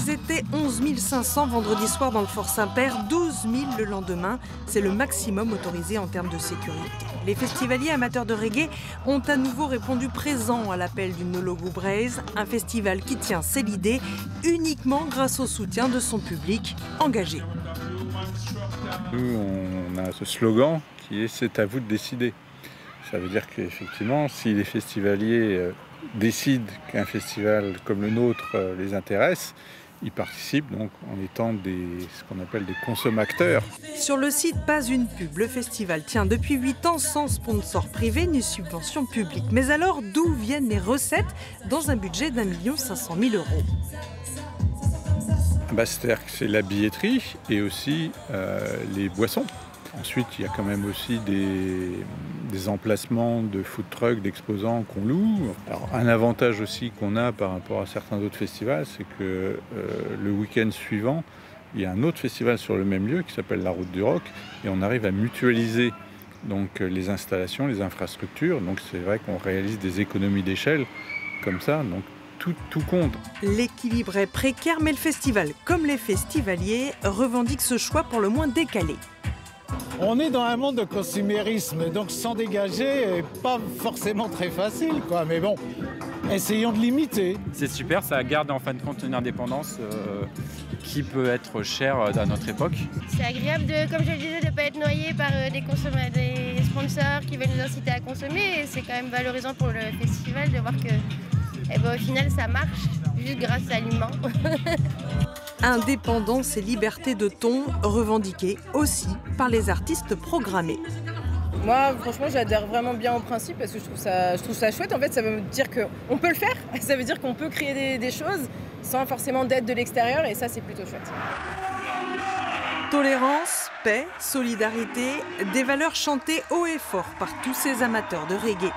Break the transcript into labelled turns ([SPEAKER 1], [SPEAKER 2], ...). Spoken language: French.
[SPEAKER 1] Ils étaient 11 500 vendredi soir dans le Fort Saint-Père, 12 000 le lendemain. C'est le maximum autorisé en termes de sécurité. Les festivaliers amateurs de reggae ont à nouveau répondu présent à l'appel du Nologu Braise, un festival qui tient ses idées uniquement grâce au soutien de son public engagé.
[SPEAKER 2] Nous, on a ce slogan qui est « C'est à vous de décider ». Ça veut dire qu'effectivement, si les festivaliers décident qu'un festival comme le nôtre les intéresse, ils participent donc en étant ce qu'on appelle des consommateurs.
[SPEAKER 1] Sur le site Pas une pub, le festival tient depuis 8 ans sans sponsor privé ni subvention publique. Mais alors, d'où viennent les recettes dans un budget d'1 500 000 €?
[SPEAKER 2] C'est-à-dire que c'est la billetterie et aussi les boissons. Ensuite, il y a quand même aussi des emplacements de food trucks, d'exposants qu'on loue. Alors, un avantage aussi qu'on a par rapport à certains autres festivals, c'est que le week-end suivant, il y a un autre festival sur le même lieu qui s'appelle la Route du Rock et on arrive à mutualiser donc, les installations, les infrastructures. Donc c'est vrai qu'on réalise des économies d'échelle comme ça. Donc, tout compte.
[SPEAKER 1] L'équilibre est précaire, mais le festival, comme les festivaliers, revendique ce choix pour le moins décalé.
[SPEAKER 3] On est dans un monde de consumérisme, donc s'en dégager n'est pas forcément très facile, quoi. Mais bon, essayons de limiter.
[SPEAKER 4] C'est super, ça garde en fin de compte une indépendance qui peut être chère à notre époque.
[SPEAKER 5] C'est agréable, comme je le disais, de ne pas être noyé par des sponsors qui veulent nous inciter à consommer. Et c'est quand même valorisant pour le festival de voir que, au final, ça marche juste grâce à l'humain.
[SPEAKER 1] Indépendance et liberté de ton revendiquées aussi par les artistes programmés.
[SPEAKER 6] Moi, franchement, j'adhère vraiment bien au principe parce que je trouve ça chouette. En fait, ça veut dire qu'on peut le faire. Ça veut dire qu'on peut créer des choses sans forcément d'aide de l'extérieur et ça, c'est plutôt chouette.
[SPEAKER 1] Tolérance, paix, solidarité, des valeurs chantées haut et fort par tous ces amateurs de reggae.